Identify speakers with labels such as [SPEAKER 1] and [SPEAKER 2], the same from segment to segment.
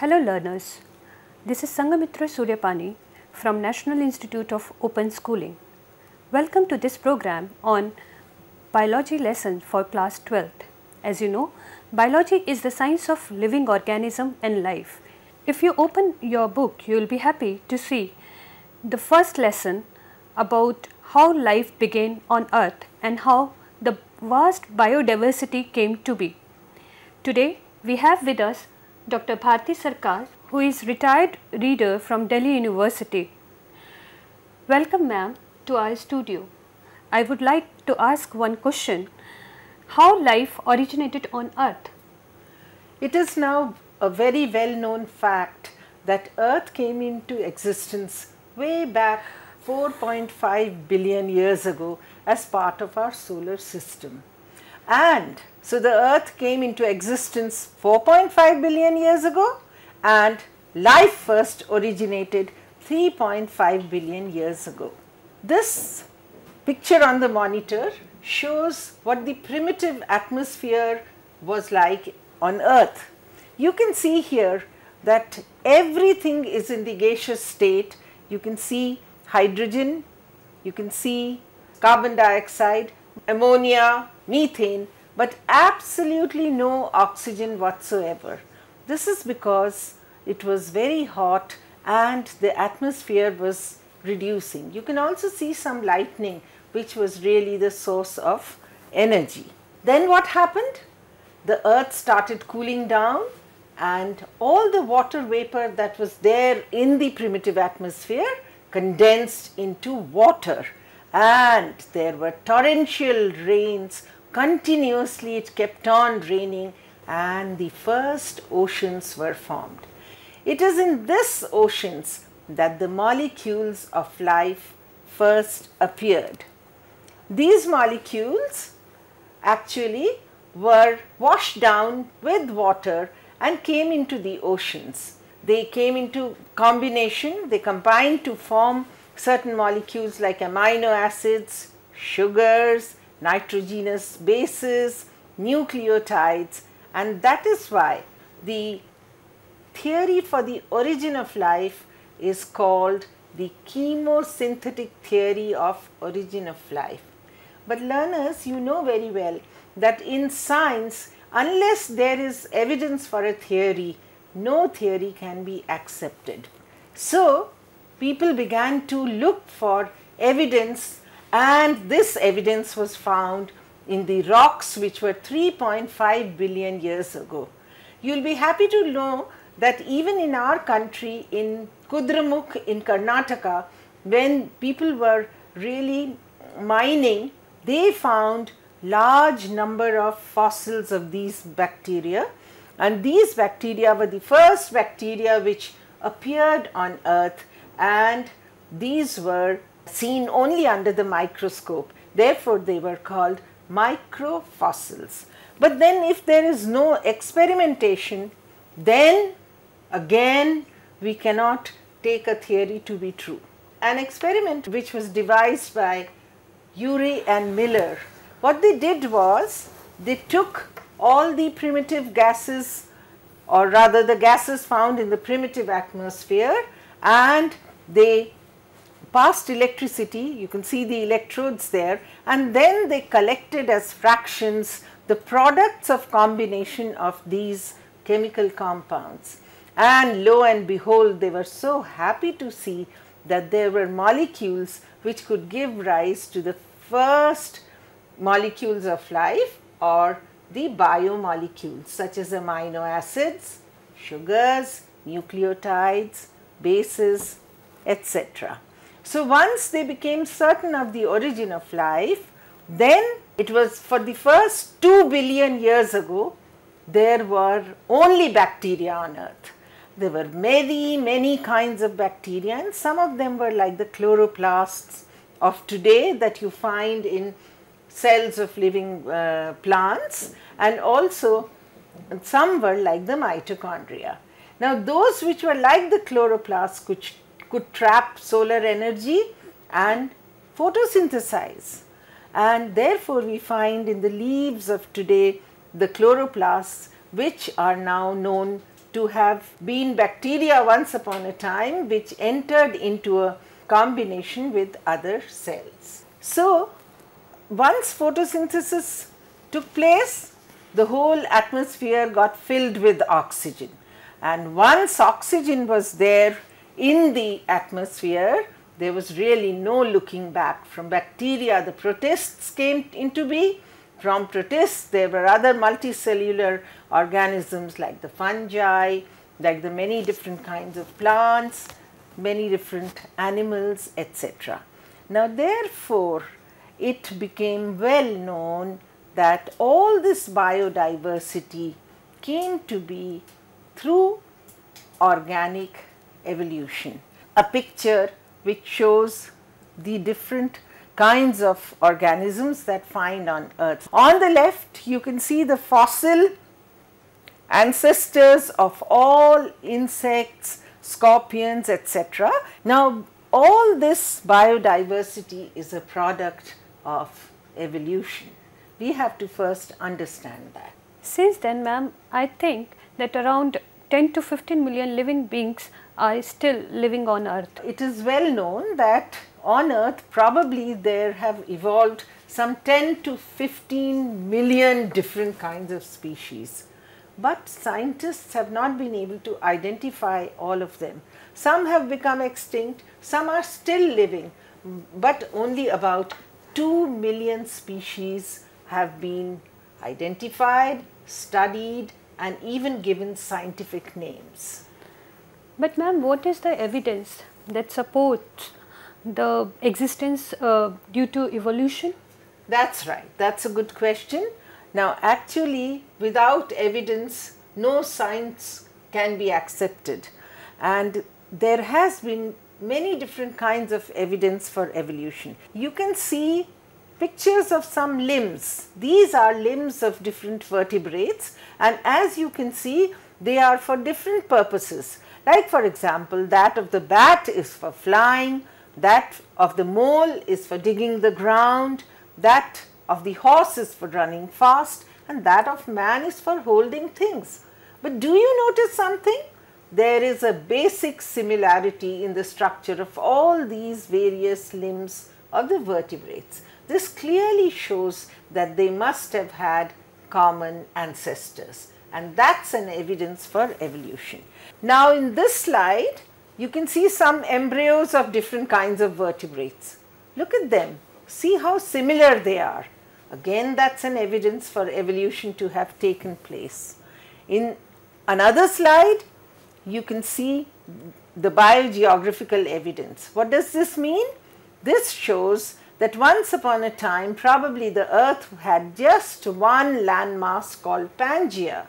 [SPEAKER 1] Hello learners, this is Sangamitra Suryapani from National Institute of Open Schooling. Welcome to this program on biology lesson for class 12th. As you know, biology is the science of living organism and life. If you open your book, you will be happy to see the first lesson about how life began on earth and how the vast biodiversity came to be. Today we have with us Dr. Bharti Sarkar, who is retired reader from Delhi University. Welcome ma'am to our studio. I would like to ask one question. How life originated on earth?
[SPEAKER 2] It is now a very well known fact that earth came into existence way back 4.5 billion years ago as part of our solar system. And so the earth came into existence 4.5 billion years ago and life first originated 3.5 billion years ago. This picture on the monitor shows what the primitive atmosphere was like on earth. You can see here that everything is in the gaseous state. You can see hydrogen, you can see carbon dioxide, ammonia, methane, but absolutely no oxygen whatsoever. This is because it was very hot and the atmosphere was reducing. You can also see some lightning, which was really the source of energy. Then what happened? The earth started cooling down and all the water vapor that was there in the primitive atmosphere condensed into water, and there were torrential rains. Continuously it kept on raining and the first oceans were formed. It is in these oceans that the molecules of life first appeared. These molecules actually were washed down with water and came into the oceans. They came into combination, they combined to form certain molecules like amino acids, sugars, nitrogenous bases, nucleotides, and that is why the theory for the origin of life is called the chemosynthetic theory of origin of life. But learners, you know very well that in science, unless there is evidence for a theory, no theory can be accepted. So people began to look for evidence, and this evidence was found in the rocks which were 3.5 billion years ago. You will be happy to know that even in our country, in Kudramukh in Karnataka, when people were really mining, they found large number of fossils of these bacteria, and these bacteria were the first bacteria which appeared on earth, and these were seen only under the microscope. Therefore, they were called microfossils. But then if there is no experimentation, then again we cannot take a theory to be true. An experiment which was devised by Urey and Miller, what they did was they took all the primitive gases, or rather the gases found in the primitive atmosphere, and they passed electricity, you can see the electrodes there, and then they collected as fractions the products of combination of these chemical compounds. And lo and behold, they were so happy to see that there were molecules which could give rise to the first molecules of life, or the biomolecules such as amino acids, sugars, nucleotides, bases, etc. So once they became certain of the origin of life, then it was for the first 2 billion years ago, there were only bacteria on earth. There were many kinds of bacteria, and some of them were like the chloroplasts of today that you find in cells of living plants, and also some were like the mitochondria. Now those which were like the chloroplasts could trap solar energy and photosynthesize, and therefore we find in the leaves of today the chloroplasts, which are now known to have been bacteria once upon a time which entered into a combination with other cells. So, once photosynthesis took place, the whole atmosphere got filled with oxygen, and once oxygen was there in the atmosphere, there was really no looking back. From bacteria, the protists came into being. From protists, there were other multicellular organisms like the fungi, like the many different kinds of plants, many different animals, etc. Now, therefore, it became well known that all this biodiversity came to be through organic evolution. A picture which shows the different kinds of organisms that find on earth. On the left, you can see the fossil ancestors of all insects, scorpions, etc. Now, all this biodiversity is a product of evolution. We have to first understand that.
[SPEAKER 1] Since then, ma'am, I think that around 10 to 15 million living beings are still living on earth.
[SPEAKER 2] It is well known that on earth probably there have evolved some 10 to 15 million different kinds of species, but scientists have not been able to identify all of them. Some have become extinct, some are still living, but only about 2 million species have been identified, studied, and even given scientific names.
[SPEAKER 1] But ma'am, what is the evidence that supports the existence due to evolution?
[SPEAKER 2] That's right, that's a good question. Now, actually, without evidence, no science can be accepted, and there has been many different kinds of evidence for evolution. You can see pictures of some limbs. These are limbs of different vertebrates, and as you can see, they are for different purposes. Like, for example, that of the bat is for flying, that of the mole is for digging the ground, that of the horse is for running fast, and that of man is for holding things. But do you notice something? There is a basic similarity in the structure of all these various limbs of the vertebrates. This clearly shows that they must have had common ancestors, and that's an evidence for evolution. Now, in this slide, you can see some embryos of different kinds of vertebrates. Look at them. See how similar they are. Again, that's an evidence for evolution to have taken place. In another slide, you can see the biogeographical evidence. What does this mean? This shows that once upon a time, probably the earth had just one landmass called Pangaea,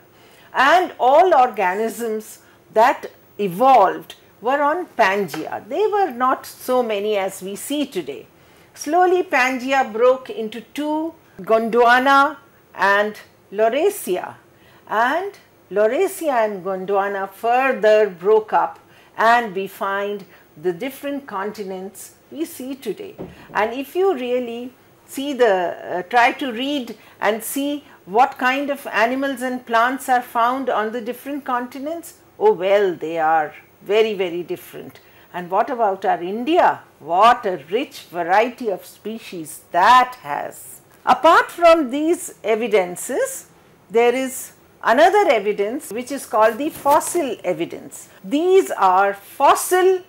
[SPEAKER 2] and all organisms that evolved were on Pangaea. They were not so many as we see today. Slowly, Pangaea broke into two, Gondwana and Laurasia, and Laurasia and Gondwana further broke up, and we find the different continents we see today. And if you really see try to read and see what kind of animals and plants are found on the different continents, oh well, they are very, very different. And what about our India? What a rich variety of species that has. Apart from these evidences, there is another evidence which is called the fossil evidence. These are fossil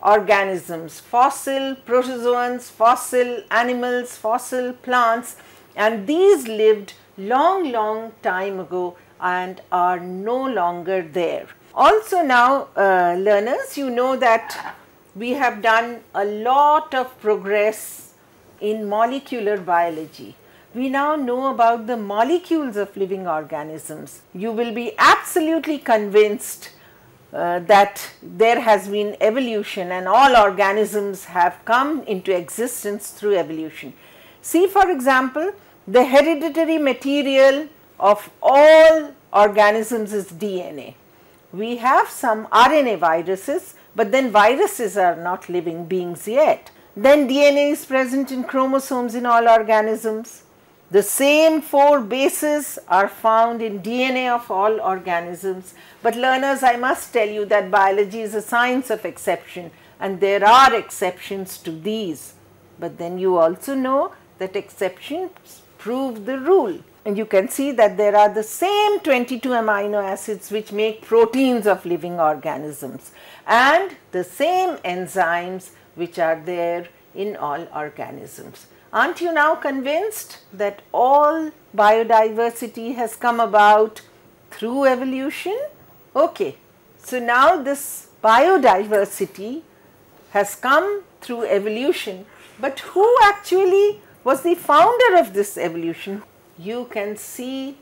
[SPEAKER 2] organisms, fossil protozoans, fossil animals, fossil plants, and these lived long time ago and are no longer there. Also now, learners, you know that we have done a lot of progress in molecular biology. We now know about the molecules of living organisms. You will be absolutely convinced that there has been evolution and all organisms have come into existence through evolution. See, for example, the hereditary material of all organisms is DNA. We have some RNA viruses, but then viruses are not living beings yet. Then DNA is present in chromosomes in all organisms. The same 4 bases are found in DNA of all organisms. But learners, I must tell you that biology is a science of exception, and there are exceptions to these. But then you also know that exceptions prove the rule. And you can see that there are the same 22 amino acids which make proteins of living organisms, and the same enzymes which are there in all organisms. Aren't you now convinced that all biodiversity has come about through evolution? Okay, so now this biodiversity has come through evolution, but who actually was the founder of this evolution? You can see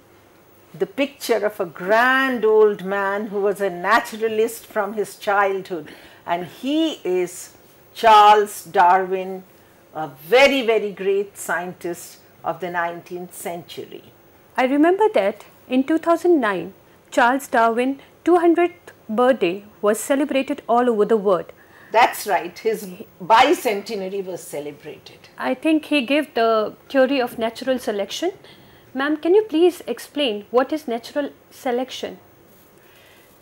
[SPEAKER 2] the picture of a grand old man who was a naturalist from his childhood, and he is Charles Darwin, a very, very great scientist of the 19th century.
[SPEAKER 1] I remember that in 2009, Charles Darwin's 200th birthday was celebrated all over the world.
[SPEAKER 2] That's right, his bicentenary was celebrated.
[SPEAKER 1] I think he gave the theory of natural selection. Ma'am, can you please explain what is natural selection?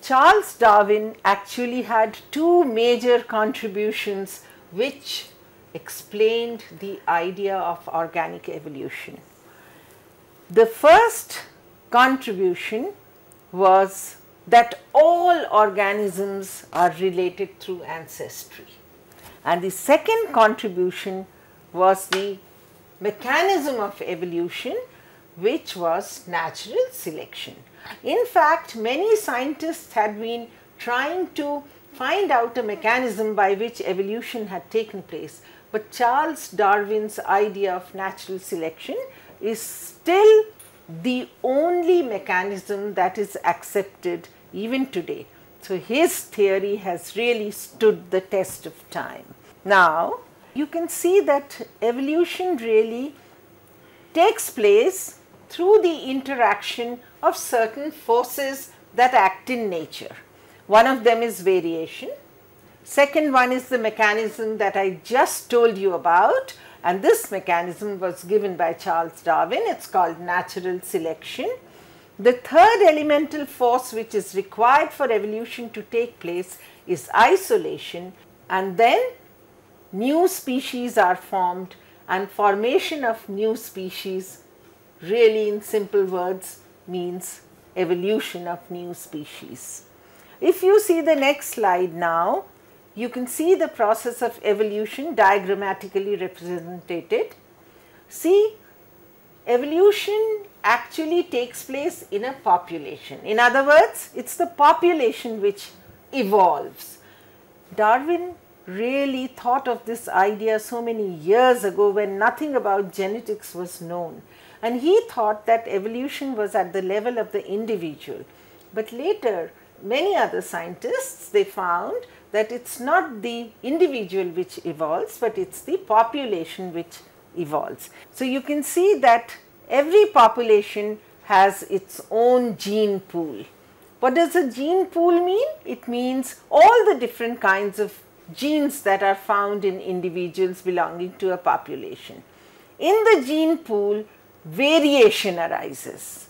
[SPEAKER 2] Charles Darwin actually had 2 major contributions which explained the idea of organic evolution. The first contribution was that all organisms are related through ancestry, and the second contribution was the mechanism of evolution, which was natural selection. In fact, many scientists had been trying to find out a mechanism by which evolution had taken place, but Charles Darwin's idea of natural selection is still the only mechanism that is accepted even today. So his theory has really stood the test of time. Now you can see that evolution really takes place through the interaction of certain forces that act in nature. One of them is variation. Second one is the mechanism that I just told you about, and this mechanism was given by Charles Darwin. It's called natural selection. The third elemental force which is required for evolution to take place is isolation, and then new species are formed, and formation of new species really in simple words means evolution of new species. If you see the next slide now, you can see the process of evolution diagrammatically represented. See, evolution actually takes place in a population. In other words, it's the population which evolves. Darwin really thought of this idea so many years ago when nothing about genetics was known, and he thought that evolution was at the level of the individual. But later, many other scientists, they found that it's not the individual which evolves, but it's the population which evolves. So you can see that every population has its own gene pool. What does a gene pool mean? It means all the different kinds of genes that are found in individuals belonging to a population. In the gene pool, variation arises.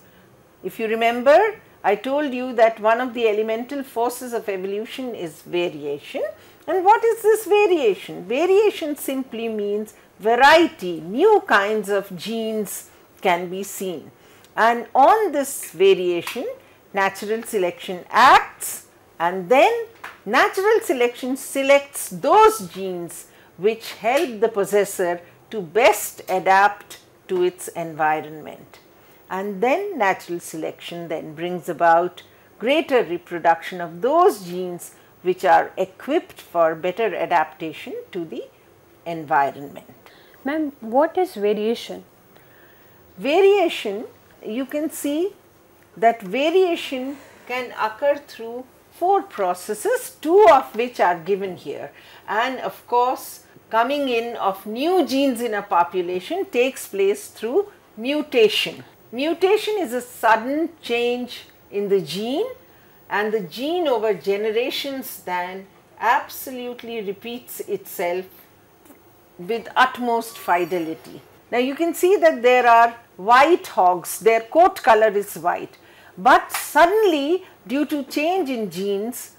[SPEAKER 2] If you remember, I told you that one of the elemental forces of evolution is variation. And what is this variation? Variation simply means variety, new kinds of genes can be seen. And on this variation, natural selection acts, and then natural selection selects those genes which help the possessor to best adapt to its environment. And then natural selection then brings about greater reproduction of those genes which are equipped for better adaptation to the environment.
[SPEAKER 1] Ma'am, what is variation?
[SPEAKER 2] Variation, you can see that variation can occur through 4 processes, 2 of which are given here. And of course, coming in of new genes in a population takes place through mutation. Mutation is a sudden change in the gene, and the gene over generations then absolutely repeats itself with utmost fidelity. Now you can see that there are white hogs, their coat color is white. But suddenly, due to change in genes,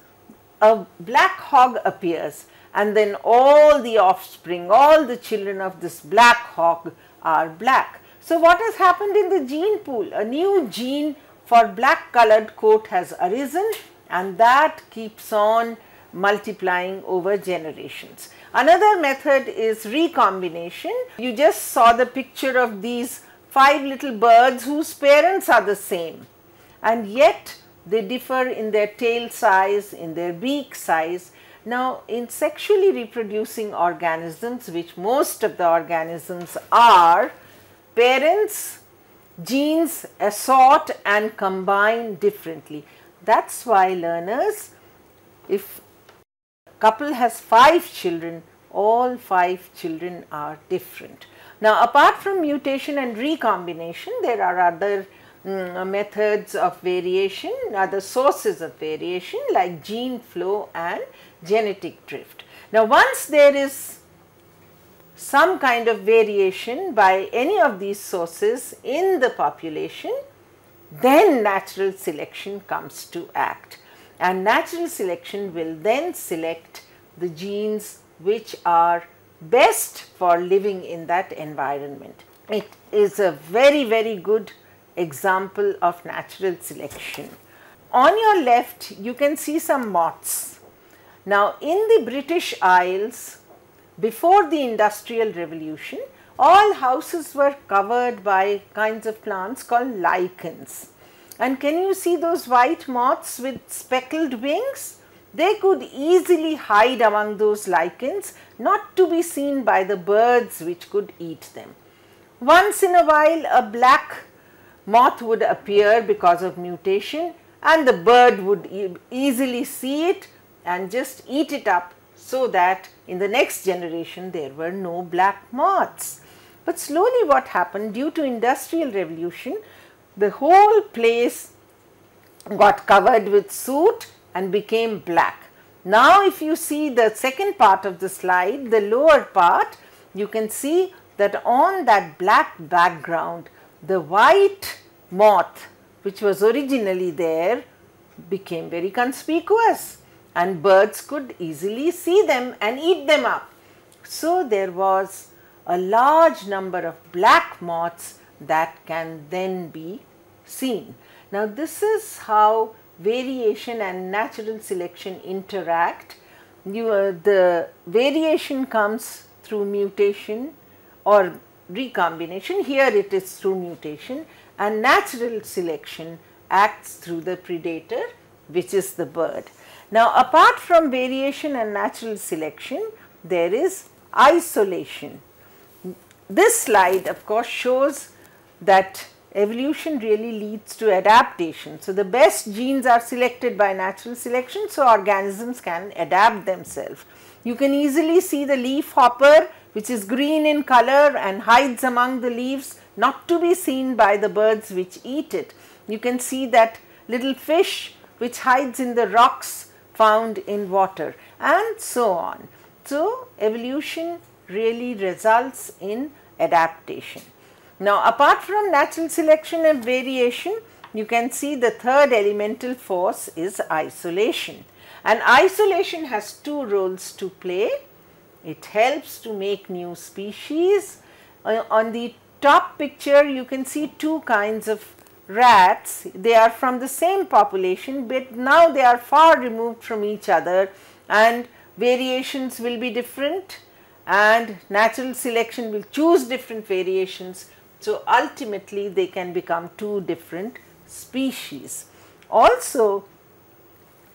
[SPEAKER 2] a black hog appears, and then all the offspring, all the children of this black hog are black. So, what has happened in the gene pool? A new gene for black colored coat has arisen, and that keeps on multiplying over generations. Another method is recombination. You just saw the picture of these 5 little birds whose parents are the same, and yet they differ in their tail size, in their beak size. Now, in sexually reproducing organisms, which most of the organisms are, parents' genes assort and combine differently. That's why, learners, if a couple has 5 children, all 5 children are different. Now, apart from mutation and recombination, there are other methods of variation, other sources of variation like gene flow and genetic drift. Now, once there is some kind of variation by any of these sources in the population, then natural selection comes to act, and natural selection will then select the genes which are best for living in that environment. It is a very, very good example of natural selection. On your left, you can see some moths. Now, in the British Isles, before the Industrial Revolution, all houses were covered by kinds of plants called lichens. And can you see those white moths with speckled wings? They could easily hide among those lichens, not to be seen by the birds which could eat them. Once in a while, a black moth would appear because of mutation, and the bird would easily see it and just eat it up, so that in the next generation there were no black moths. But slowly what happened, due to Industrial Revolution, the whole place got covered with soot and became black. Now, if you see the second part of the slide, the lower part, you can see that on that black background, the white moth which was originally there became very conspicuous, and birds could easily see them and eat them up. So, there was a large number of black moths that can then be seen. Now, this is how variation and natural selection interact. The variation comes through mutation or recombination. Here it is through mutation, and natural selection acts through the predator, which is the bird. Now, apart from variation and natural selection, there is isolation. This slide, of course, shows that evolution really leads to adaptation. So, the best genes are selected by natural selection, so organisms can adapt themselves. You can easily see the leaf hopper, which is green in color and hides among the leaves, not to be seen by the birds which eat it. You can see that little fish which hides in the rocks found in water, and so on. So, evolution really results in adaptation. Now, apart from natural selection and variation, you can see the third elemental force is isolation. And isolation has 2 roles to play. It helps to make new species. On the top picture, you can see 2 kinds of rats. They are from the same population, but now they are far removed from each other, and variations will be different, and natural selection will choose different variations. So, ultimately they can become 2 different species. Also,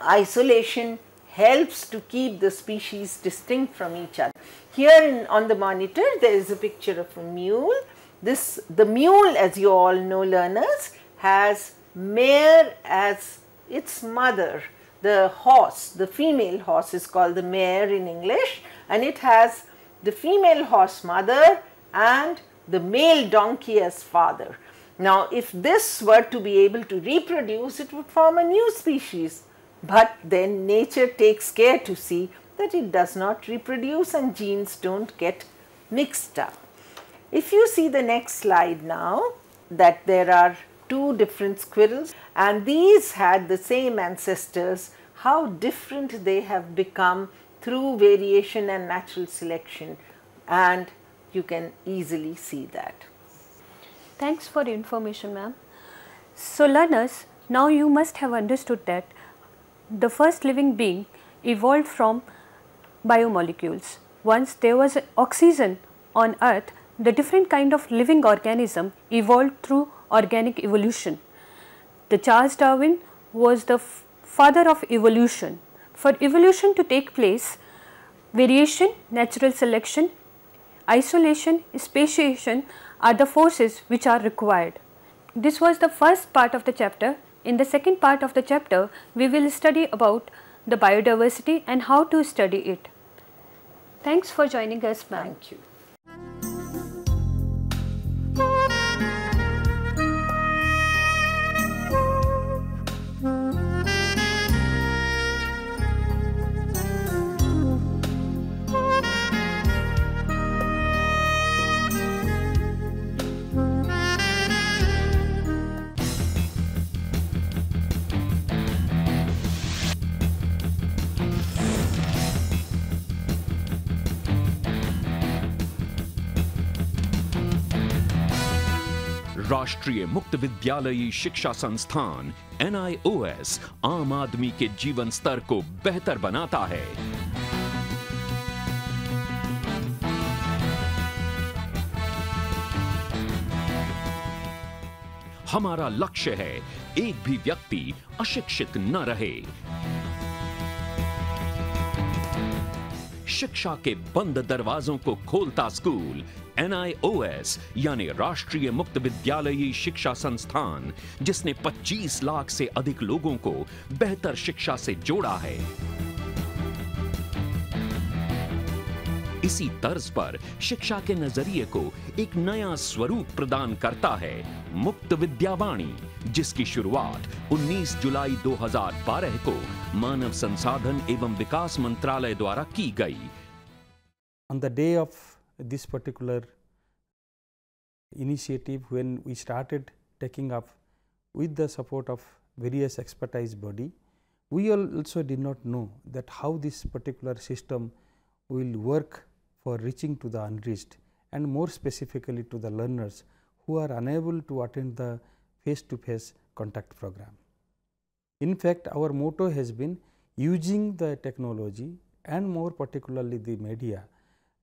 [SPEAKER 2] isolation helps to keep the species distinct from each other. Here on the monitor, there is a picture of a mule. The mule, as you all know, learners, has mare as its mother. The horse, the female horse, is called the mare in English, and it has the female horse mother and the male donkey as father. Now, if this were to be able to reproduce, it would form a new species, but then nature takes care to see that it does not reproduce and genes don't get mixed up. If you see the next slide now, that there are two different squirrels and these had the same ancestors, how different they have become through variation and natural selection, and you can easily see that.
[SPEAKER 1] Thanks for the information, ma'am. So learners, now you must have understood that the first living being evolved from biomolecules. Once there was oxygen on earth, the different kind of living organism evolved through organic evolution. The Charles Darwin was the father of evolution. For evolution to take place, variation, natural selection, isolation, speciation are the forces which are required. This was the first part of the chapter. In the second part of the chapter, we will study about the biodiversity and how to study it. Thanks for joining us, ma'am.
[SPEAKER 2] Thank you.
[SPEAKER 3] राष्ट्रीय मुक्त विद्यालयी शिक्षा संस्थान NIOS आम आदमी के जीवन स्तर को बेहतर बनाता है। हमारा लक्ष्य है एक भी व्यक्ति अशिक्षित न रहे। शिक्षा के बंद दरवाजों को खोलता स्कूल NIOS यानी राष्ट्रीय मुक्त विद्यालयी शिक्षा संस्थान, जिसने 25 लाख से अधिक लोगों को बेहतर शिक्षा से जोड़ा है। इसी तर्ज पर शिक्षा के नजरिए को एक नया स्वरूप प्रदान करता है मुक्त विद्यावाणी, जिसकी शुरुआत 19 जुलाई 2012 को मानव संसाधन एवं विकास मंत्रालय द्वारा की गई।
[SPEAKER 4] On the day of this particular initiative, when we started taking up with the support of various expertise body, we also did not know that how this particular system will work for reaching to the unreached and more specifically to the learners who are unable to attend the face-to-face contact program. In fact, our motto has been using the technology and more particularly the media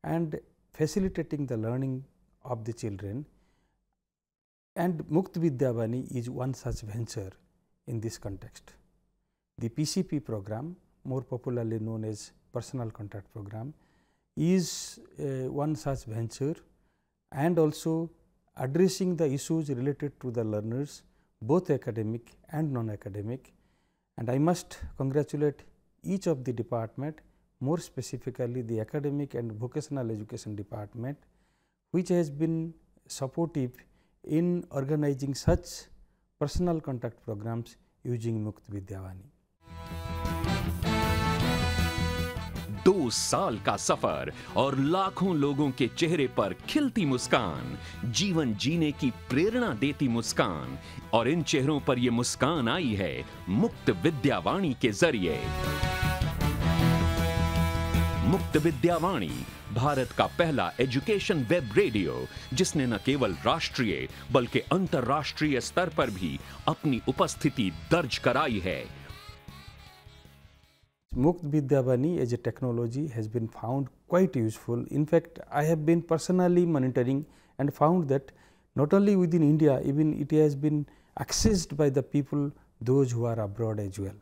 [SPEAKER 4] and facilitating the learning of the children, and Mukt Vidyavani is one such venture in this context. The PCP program, more popularly known as Personal Contact Program, is one such venture and also addressing the issues related to the learners, both academic and non-academic. And I must congratulate each of the department, more specifically the academic and vocational education department, which has been supportive in organizing such personal contact programs using Mukt Vidyavani.
[SPEAKER 3] 2 साल का सफर और लाखों लोगों के चेहरे पर खिलती मुस्कान, जीवन जीने की प्रेरणा देती मुस्कान, और इन चेहरों पर ये मुस्कान आई है मुक्त विद्यावाणी के जरिए। मुक्त विद्यावाणी भारत का पहला एजुकेशन वेब रेडियो, जिसने न केवल राष्ट्रीय बल्कि अंतर्राष्ट्रीय स्तर पर भी अपनी उपस्थिति दर्ज कराई है।
[SPEAKER 4] Mukt Vidyavani as a technology has been found quite useful. In fact, I have been personally monitoring and found that not only within India, even it has been accessed by the people, those who are abroad as well.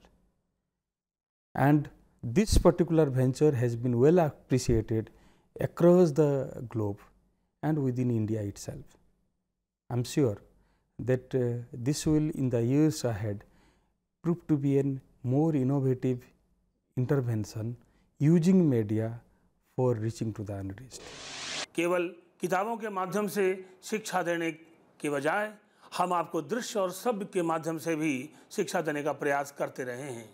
[SPEAKER 4] And this particular venture has been well appreciated across the globe and within India itself. I am sure that this will in the years ahead prove to be a more innovative intervention using media for reaching to the unreached.
[SPEAKER 5] केवल किताबों के माध्यम से शिक्षा देने के बजाय हम आपको दृश्य और शब्द के माध्यम से भी शिक्षा देने का प्रयास करते रहे हैं।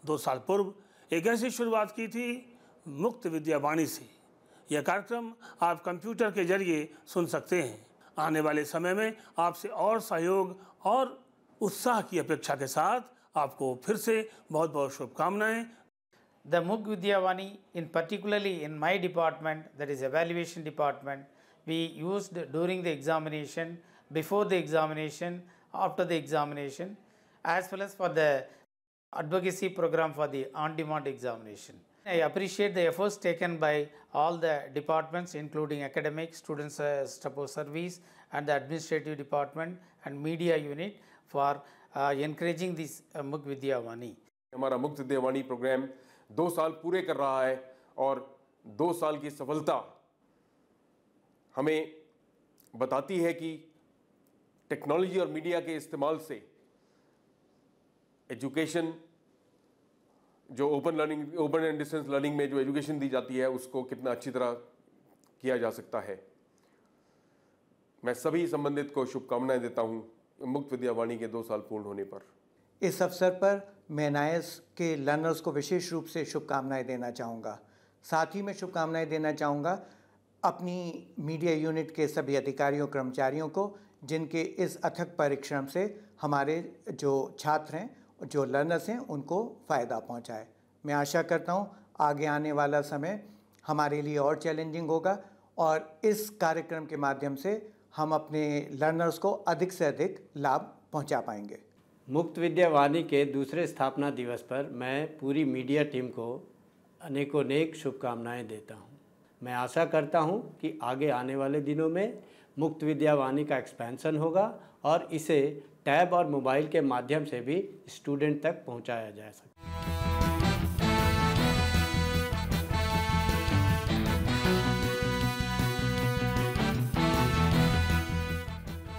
[SPEAKER 5] 2 साल पूर्व एक ऐसी शुरुआत की थी मुक्त विद्यावाणी से। यह कार्यक्रम आप कंप्यूटर के जरिए सुन सकते हैं। आने वाले समय में आपसे और सहयोग और उत्साह की अपेक्षा के साथ आपको फिर से बहुत बहुत शुभकामनाएं।
[SPEAKER 6] The MOOC Vidyavani, in particularly in my department, that is evaluation department, we used during the examination, before the examination, after the examination, as well as for the advocacy program for the on-demand examination. I appreciate the efforts taken by all the departments, including academic, students support service, and the administrative department and media unit for encouraging this MOOC Vidyavani.
[SPEAKER 7] हमारा मुक्त Vidyavani programme 2 साल पूरे कर रहा है और 2 साल की सफलता हमें बताती है कि टेक्नोलॉजी और मीडिया के इस्तेमाल से एजुकेशन जो ओपन एंड डिस्टेंस लर्निंग में जो एजुकेशन दी जाती है उसको कितना अच्छी तरह किया जा सकता है। मैं सभी संबंधित को शुभकामनाएं देता हूं मुक्त विद्यावाणी के 2 साल पूर्ण होने पर।
[SPEAKER 8] इस अवसर पर मैं NIOS के लर्नर्स को विशेष रूप से शुभकामनाएं देना चाहूँगा। साथ ही मैं शुभकामनाएं देना चाहूँगा अपनी मीडिया यूनिट के सभी अधिकारियों कर्मचारियों को, जिनके इस अथक परिश्रम से हमारे जो छात्र हैं, जो लर्नर्स हैं, उनको फ़ायदा पहुँचाए। मैं आशा करता हूँ आगे आने वाला समय हमारे लिए और चैलेंजिंग होगा और इस कार्यक्रम के माध्यम से हम अपने लर्नर्स को अधिक से अधिक लाभ पहुँचा पाएंगे।
[SPEAKER 9] मुक्त विद्यावाणी के दूसरे स्थापना दिवस पर मैं पूरी मीडिया टीम को अनेकों शुभकामनाएं देता हूं। मैं आशा करता हूं कि आगे आने वाले दिनों में मुक्त विद्यावाणी का एक्सपेंशन होगा और इसे टैब और मोबाइल के माध्यम से भी स्टूडेंट तक पहुंचाया जा सके।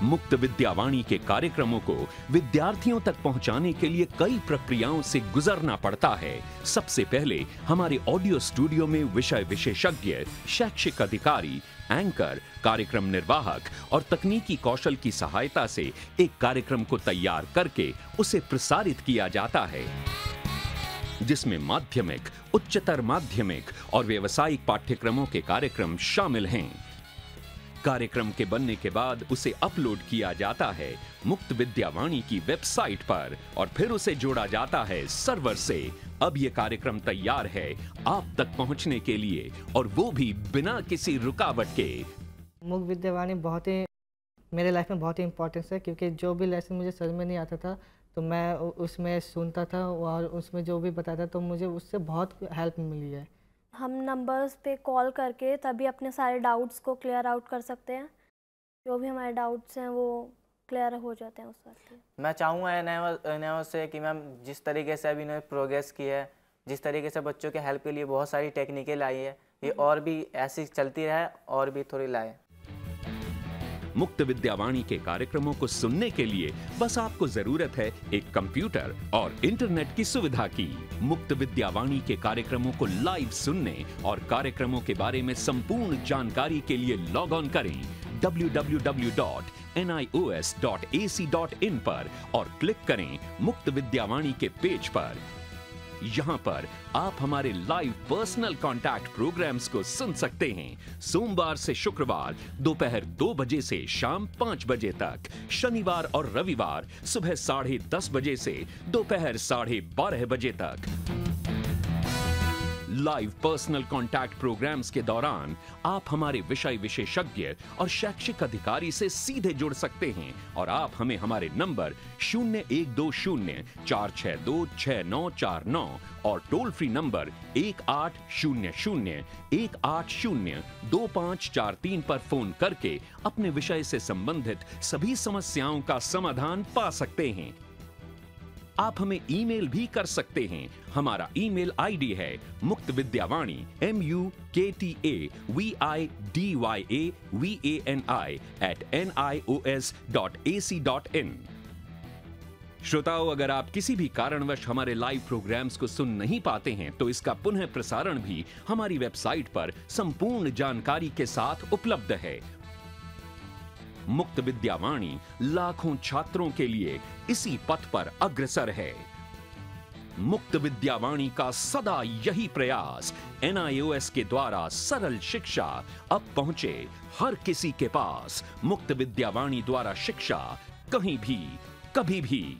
[SPEAKER 3] मुक्त विद्यावाणी के कार्यक्रमों को विद्यार्थियों तक पहुंचाने के लिए कई प्रक्रियाओं से गुजरना पड़ता है। सबसे पहले हमारे ऑडियो स्टूडियो में विषय विशेषज्ञ, शैक्षिक अधिकारी, एंकर, कार्यक्रम निर्वाहक और तकनीकी कौशल की सहायता से एक कार्यक्रम को तैयार करके उसे प्रसारित किया जाता है, जिसमें माध्यमिक, उच्चतर माध्यमिक और व्यावसायिक पाठ्यक्रमों के कार्यक्रम शामिल हैं। कार्यक्रम के बनने के बाद उसे अपलोड किया जाता है मुक्त विद्यावाणी की वेबसाइट पर और फिर उसे जोड़ा जाता है सर्वर से। अब ये कार्यक्रम तैयार है आप तक पहुंचने के लिए और वो भी बिना किसी रुकावट के।
[SPEAKER 10] मुक्त विद्यावाणी बहुत ही मेरे लाइफ में बहुत ही इम्पोर्टेंस है, क्योंकि जो भी लेसन मुझे समझ में नहीं आता था तो मैं उसमें सुनता था और उसमें जो भी बताता तो मुझे उससे बहुत हेल्प मिली है।
[SPEAKER 11] हम नंबर्स पे कॉल करके तभी अपने सारे डाउट्स को क्लियर आउट कर सकते हैं। जो भी हमारे डाउट्स हैं वो क्लियर हो जाते हैं उस वक्त।
[SPEAKER 12] मैं चाहूँगा NIOS से कि मैम जिस तरीके से अभी इन्होंने प्रोग्रेस की है, जिस तरीके से बच्चों के हेल्प के लिए बहुत सारी टेक्निकें लाई है, ये और भी ऐसी चलती रहे और भी थोड़ी लाए।
[SPEAKER 3] मुक्त विद्यावाणी के कार्यक्रमों को सुनने के लिए बस आपको जरूरत है एक कंप्यूटर और इंटरनेट की सुविधा की। मुक्त विद्यावाणी के कार्यक्रमों को लाइव सुनने और कार्यक्रमों के बारे में संपूर्ण जानकारी के लिए लॉग ऑन करें www.nios.ac.in पर और क्लिक करें मुक्त विद्यावाणी के पेज पर। यहाँ पर आप हमारे लाइव पर्सनल कांटेक्ट प्रोग्राम्स को सुन सकते हैं। सोमवार से शुक्रवार दोपहर 2 बजे से शाम 5 बजे तक, शनिवार और रविवार सुबह 10:30 बजे से दोपहर 12:30 बजे तक। लाइव पर्सनल कांटेक्ट प्रोग्राम्स के दौरान आप हमारे विषय विशेषज्ञ और शैक्षिक अधिकारी से सीधे जुड़ सकते हैं और आप हमें हमारे नंबर 0120-462-6949 और टोल फ्री नंबर 1800-180-2543 पर फोन करके अपने विषय से संबंधित सभी समस्याओं का समाधान पा सकते हैं। आप हमें ईमेल भी कर सकते हैं। हमारा ईमेल आईडी है muktvidyavani muktvidyavani@nios.ac.in। श्रोताओं, अगर आप किसी भी कारणवश हमारे लाइव प्रोग्राम्स को सुन नहीं पाते हैं तो इसका पुनः प्रसारण भी हमारी वेबसाइट पर संपूर्ण जानकारी के साथ उपलब्ध है। मुक्त विद्यावाणी लाखों छात्रों के लिए इसी पथ पर अग्रसर है। मुक्त विद्यावाणी का सदा यही प्रयास, NIOS के द्वारा सरल शिक्षा अब पहुंचे हर किसी के पास। मुक्त विद्यावाणी द्वारा शिक्षा कहीं भी, कभी भी।